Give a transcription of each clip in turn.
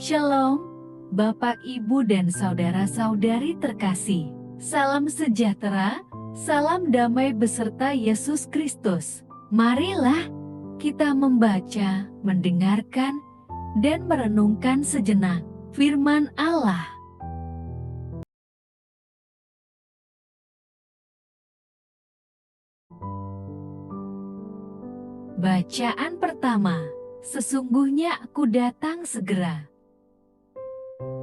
Shalom, Bapak, Ibu, dan saudara-saudari terkasih. Salam sejahtera, salam damai beserta Yesus Kristus. Marilah kita membaca, mendengarkan, dan merenungkan sejenak firman Allah. Bacaan pertama, sesungguhnya aku datang segera.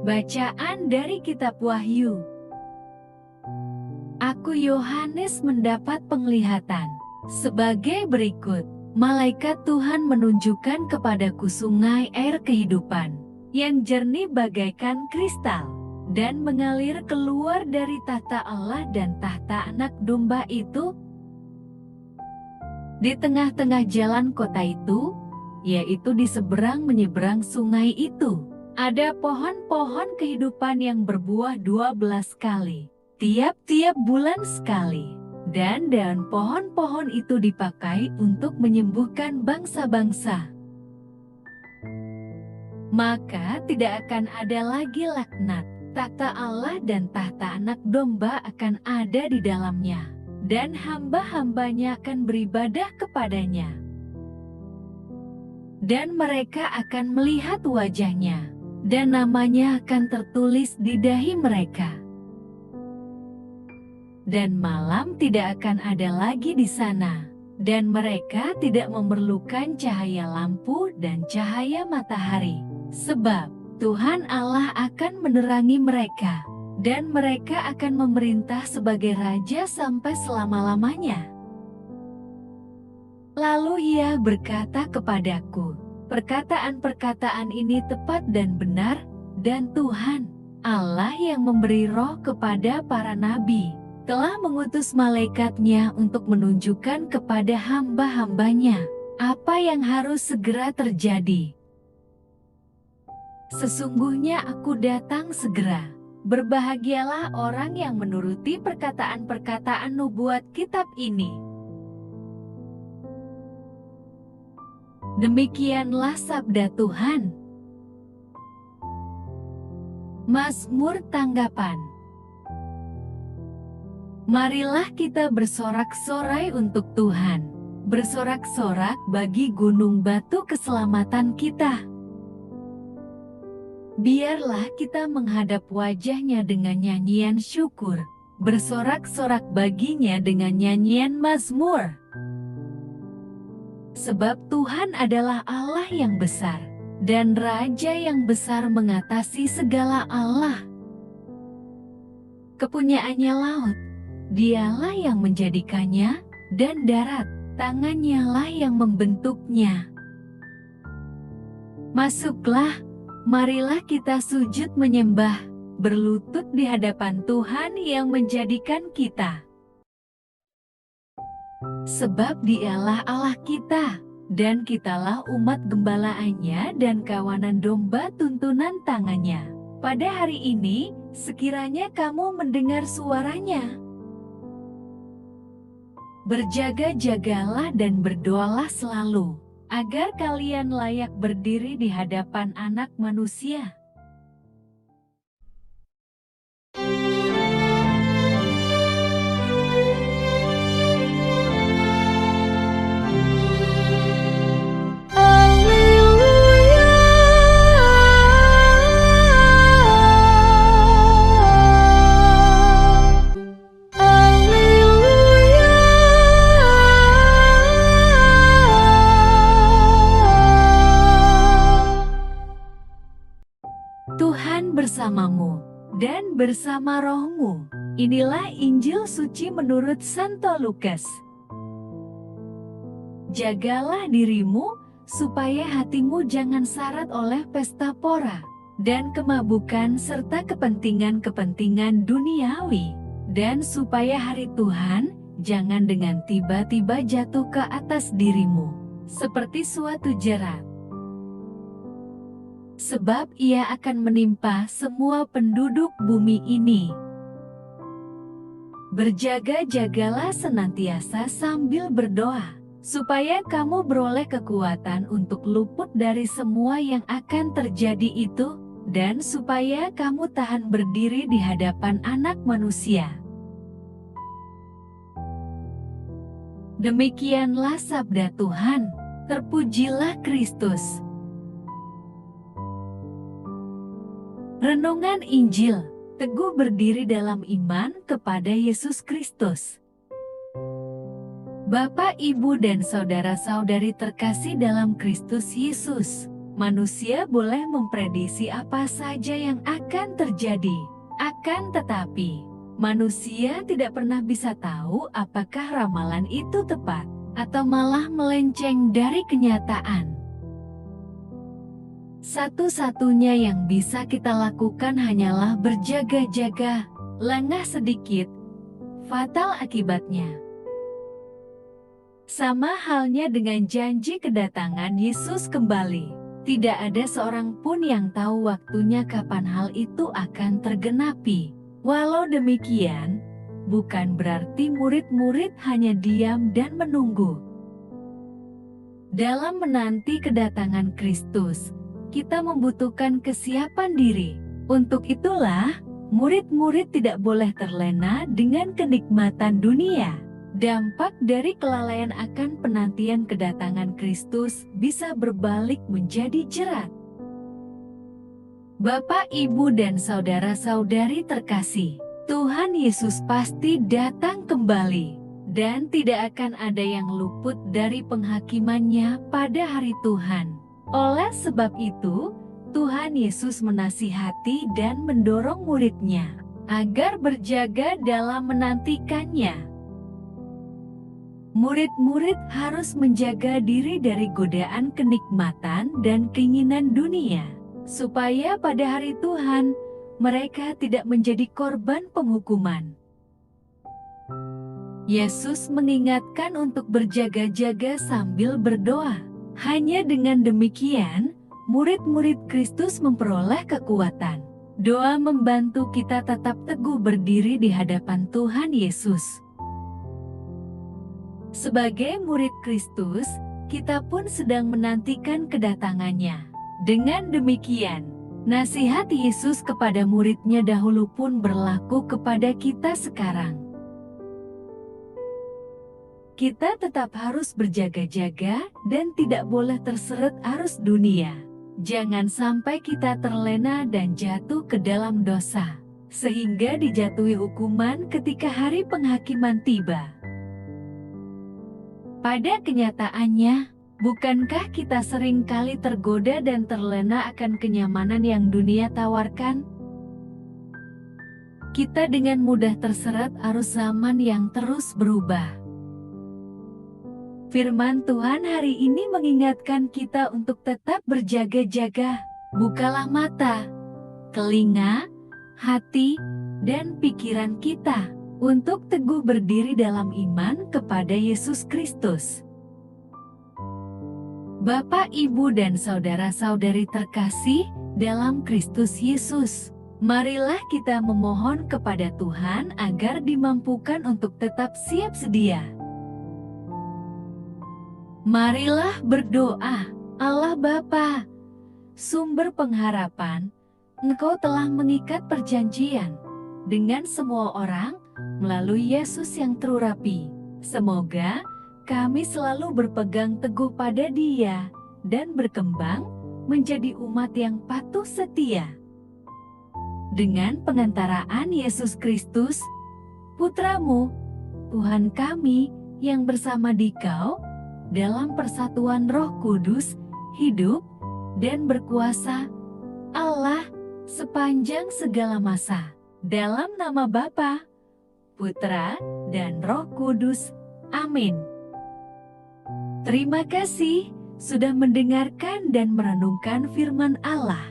Bacaan dari kitab Wahyu. Aku Yohanes mendapat penglihatan sebagai berikut. Malaikat Tuhan menunjukkan kepadaku sungai air kehidupan yang jernih bagaikan kristal dan mengalir keluar dari tahta Allah dan tahta Anak Domba itu. Di tengah-tengah jalan kota itu, yaitu di seberang menyeberang sungai itu, ada pohon-pohon kehidupan yang berbuah 12 kali, tiap-tiap bulan sekali. Dan daun pohon-pohon itu dipakai untuk menyembuhkan bangsa-bangsa. Maka tidak akan ada lagi laknat. Tahta Allah dan tahta Anak Domba akan ada di dalamnya, dan hamba-hambanya akan beribadah kepadanya. Dan mereka akan melihat wajahnya, dan namanya akan tertulis di dahi mereka. Dan malam tidak akan ada lagi di sana, dan mereka tidak memerlukan cahaya lampu dan cahaya matahari, sebab Tuhan Allah akan menerangi mereka, dan mereka akan memerintah sebagai raja sampai selama-lamanya. Lalu ia berkata kepadaku, perkataan-perkataan ini tepat dan benar, dan Tuhan, Allah yang memberi roh kepada para nabi, telah mengutus malaikatnya untuk menunjukkan kepada hamba-hambanya apa yang harus segera terjadi. Sesungguhnya aku datang segera. Berbahagialah orang yang menuruti perkataan-perkataan nubuat kitab ini. Demikianlah sabda Tuhan. Mazmur tanggapan. Marilah kita bersorak-sorai untuk Tuhan, bersorak-sorak bagi gunung batu keselamatan kita. Biarlah kita menghadap wajahnya dengan nyanyian syukur, bersorak-sorak baginya dengan nyanyian mazmur. Sebab Tuhan adalah Allah yang besar, dan Raja yang besar mengatasi segala Allah. Kepunyaannya laut, Dialah yang menjadikannya, dan darat, tangannya lah yang membentuknya. Masuklah, marilah kita sujud menyembah, berlutut di hadapan Tuhan yang menjadikan kita. Sebab Dialah Allah kita, dan kitalah umat gembalaannya dan kawanan domba tuntunan tangannya. Pada hari ini, sekiranya kamu mendengar suaranya, berjaga-jagalah dan berdoalah selalu, agar kalian layak berdiri di hadapan Anak Manusia. Tuhan bersamamu, dan bersama rohmu. Inilah Injil suci menurut Santo Lukas. Jagalah dirimu, supaya hatimu jangan syarat oleh pesta pora, dan kemabukan serta kepentingan-kepentingan duniawi, dan supaya hari Tuhan jangan dengan tiba-tiba jatuh ke atas dirimu, seperti suatu jerat. Sebab ia akan menimpa semua penduduk bumi ini. Berjaga-jagalah senantiasa sambil berdoa, supaya kamu beroleh kekuatan untuk luput dari semua yang akan terjadi itu, dan supaya kamu tahan berdiri di hadapan Anak Manusia. Demikianlah sabda Tuhan, terpujilah Kristus. Renungan Injil, teguh berdiri dalam iman kepada Yesus Kristus. Bapak, Ibu, dan saudara-saudari terkasih dalam Kristus Yesus, manusia boleh memprediksi apa saja yang akan terjadi. Akan tetapi, manusia tidak pernah bisa tahu apakah ramalan itu tepat atau malah melenceng dari kenyataan. Satu-satunya yang bisa kita lakukan hanyalah berjaga-jaga, lengah sedikit, fatal akibatnya. Sama halnya dengan janji kedatangan Yesus kembali, tidak ada seorang pun yang tahu waktunya kapan hal itu akan tergenapi. Walau demikian, bukan berarti murid-murid hanya diam dan menunggu. Dalam menanti kedatangan Kristus, kita membutuhkan kesiapan diri. Untuk itulah, murid-murid tidak boleh terlena dengan kenikmatan dunia. Dampak dari kelalaian akan penantian kedatangan Kristus bisa berbalik menjadi jerat. Bapak, Ibu, dan saudara-saudari terkasih, Tuhan Yesus pasti datang kembali, dan tidak akan ada yang luput dari penghakimannya pada hari Tuhan. Oleh sebab itu, Tuhan Yesus menasihati dan mendorong murid-Nya agar berjaga dalam menantikannya. Murid-murid harus menjaga diri dari godaan kenikmatan dan keinginan dunia, supaya pada hari Tuhan, mereka tidak menjadi korban penghukuman. Yesus mengingatkan untuk berjaga-jaga sambil berdoa. Hanya dengan demikian, murid-murid Kristus memperoleh kekuatan. Doa membantu kita tetap teguh berdiri di hadapan Tuhan Yesus. Sebagai murid Kristus, kita pun sedang menantikan kedatangannya. Dengan demikian, nasihat Yesus kepada murid-Nya dahulu pun berlaku kepada kita sekarang. Kita tetap harus berjaga-jaga dan tidak boleh terseret arus dunia. Jangan sampai kita terlena dan jatuh ke dalam dosa, sehingga dijatuhi hukuman ketika hari penghakiman tiba. Pada kenyataannya, bukankah kita sering kali tergoda dan terlena akan kenyamanan yang dunia tawarkan? Kita dengan mudah terseret arus zaman yang terus berubah. Firman Tuhan hari ini mengingatkan kita untuk tetap berjaga-jaga. Bukalah mata, telinga, hati, dan pikiran kita untuk teguh berdiri dalam iman kepada Yesus Kristus. Bapak, Ibu, dan saudara-saudari terkasih dalam Kristus Yesus, marilah kita memohon kepada Tuhan agar dimampukan untuk tetap siap sedia. Marilah berdoa. Allah Bapa, sumber pengharapan, Engkau telah mengikat perjanjian dengan semua orang melalui Yesus yang terurapi. Semoga kami selalu berpegang teguh pada Dia dan berkembang menjadi umat yang patuh setia. Dengan pengantaraan Yesus Kristus, Putra-Mu, Tuhan kami yang bersama Dikau, dalam persatuan Roh Kudus, hidup dan berkuasa, Allah, sepanjang segala masa. Dalam nama Bapa, Putra, dan Roh Kudus. Amin. Terima kasih sudah mendengarkan dan merenungkan firman Allah.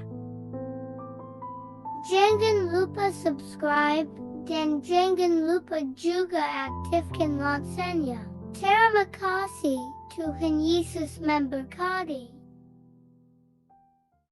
Jangan lupa subscribe dan jangan lupa juga aktifkan loncengnya. Terima kasih, Tuhan Yesus memberkati.